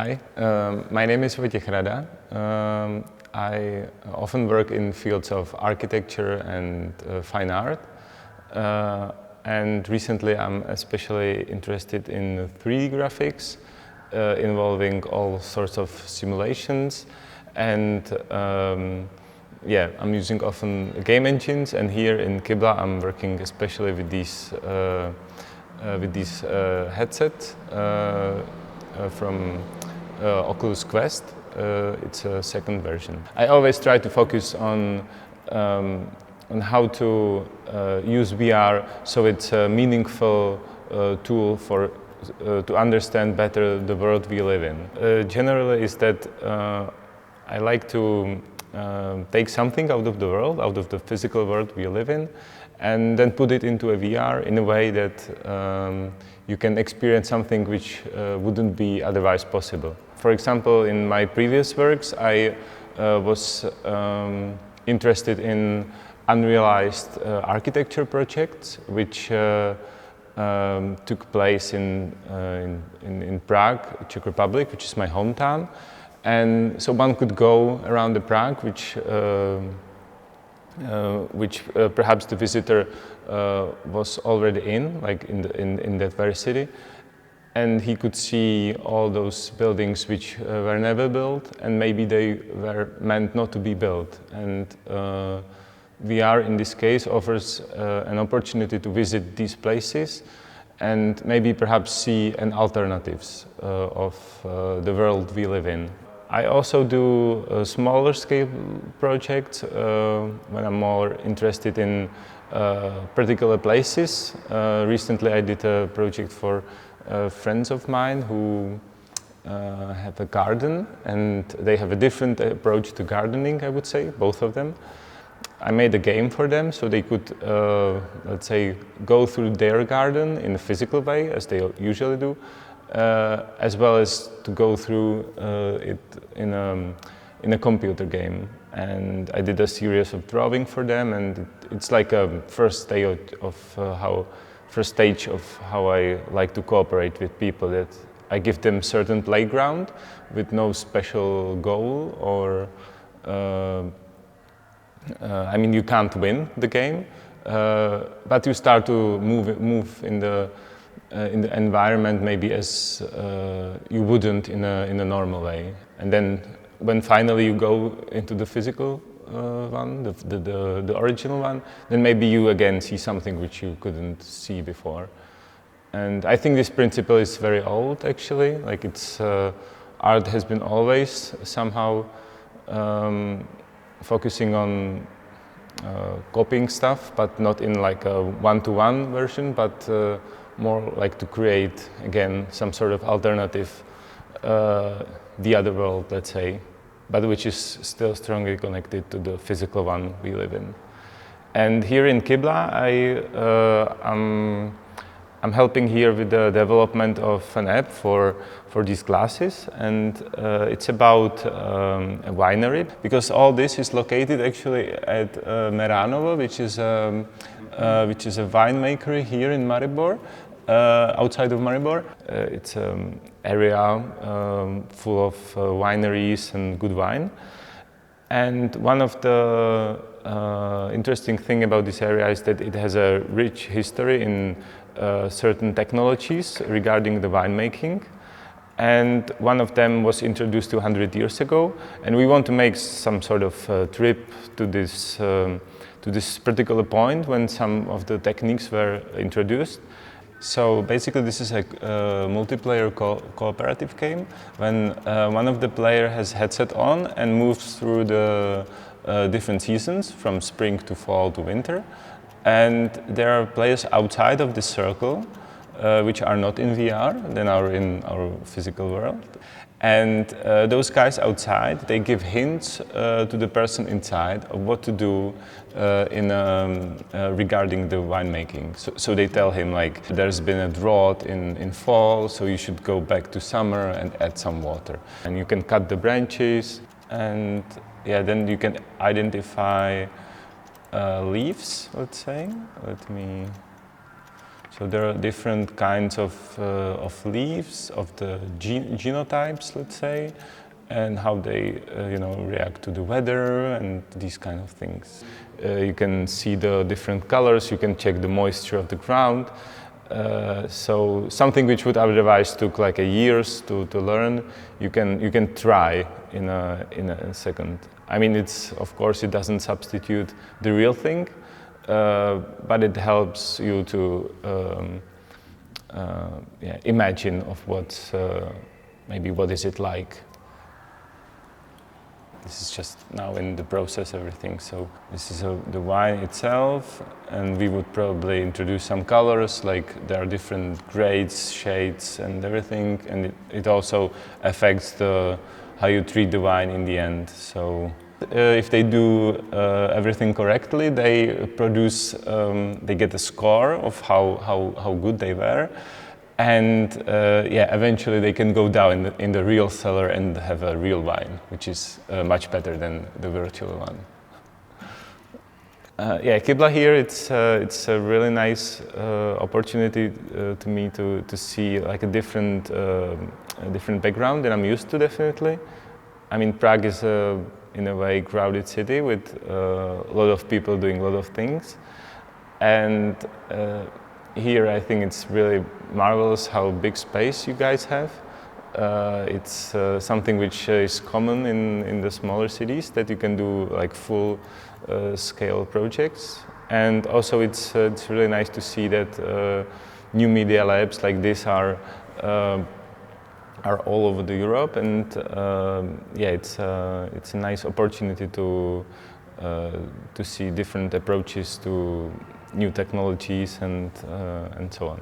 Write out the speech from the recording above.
Hi, my name is Vojtěch Rada. I often work in fields of architecture and fine art. And recently I'm especially interested in 3D graphics, involving all sorts of simulations. And yeah, I'm using often game engines, and here in KIBLA I'm working especially with these headsets from Oculus Quest. It's a second version. I always try to focus on how to use VR so it's a meaningful tool for to understand better the world we live in. Generally is that I like to take something out of the world, out of the physical world we live in, and then put it into a VR in a way that you can experience something which wouldn't be otherwise possible. For example, in my previous works, I was interested in unrealized architecture projects which took place in Prague, Czech Republic, which is my hometown. And so one could go around the Prague, which perhaps the visitor was already in, like in that very city, and he could see all those buildings which were never built, and maybe they were meant not to be built. And VR in this case offers an opportunity to visit these places and maybe perhaps see an alternatives of the world we live in. I also do smaller scale projects when I'm more interested in particular places. Recently I did a project for friends of mine who have a garden, and they have a different approach to gardening, I would say, both of them. I made a game for them so they could, let's say, go through their garden in a physical way, as they usually do, as well as to go through it in a computer game. And I did a series of drawing for them, and it's like a first stage of how I like to cooperate with people, that I give them certain playground with no special goal, or I mean, you can't win the game, but you start to move in the environment maybe as you wouldn't in a normal way. And then when finally you go into the physical one, the original one, then maybe you again see something which you couldn't see before. And I think this principle is very old, actually. Like, it's art has been always somehow focusing on copying stuff, but not in like a one-to-one version, but more like to create, again, some sort of alternative, the other world, let's say, but which is still strongly connected to the physical one we live in. And here in KIBLA, I'm helping here with the development of an app for these classes, and it's about a winery, because all this is located actually at Meranovo, which is a winemaker here in Maribor, outside of Maribor. It's an area full of wineries and good wine. And one of the interesting thing about this area is that it has a rich history in certain technologies regarding the winemaking. And one of them was introduced 200 years ago, and we want to make some sort of trip to this particular point when some of the techniques were introduced. So basically this is a multiplayer cooperative game when one of the players has headset on and moves through the different seasons from spring to fall to winter. And there are players outside of this circle which are not in VR, then are in our physical world. And those guys outside, they give hints to the person inside of what to do regarding the winemaking. So they tell him, like, there's been a drought in fall, so you should go back to summer and add some water. And you can cut the branches, and yeah, then you can identify leaves, let's say. So there are different kinds of leaves, of the genotypes, let's say, and how they react to the weather and these kind of things. You can see the different colors, you can check the moisture of the ground. So something which would otherwise took like years to learn, you can try in a second. I mean, of course it doesn't substitute the real thing, but it helps you to imagine of maybe what is it like. This is just now in the process, everything. So this is the wine itself, and we would probably introduce some colors, like there are different grades, shades and everything, and it also affects how you treat the wine in the end. So if they do everything correctly, they get a score of how good they were. And eventually they can go down in the real cellar and have a real wine, which is much better than the virtual one. KIBLA here, it's a really nice opportunity to me to see like a different background than I'm used to, definitely. I mean, Prague is in a way crowded city with a lot of people doing a lot of things, and here I think it's really marvelous how big space you guys have. It's something which is common in the smaller cities, that you can do like full scale projects. And also it's really nice to see that new media labs like this are all over Europe, and it's a nice opportunity to see different approaches to new technologies and so on.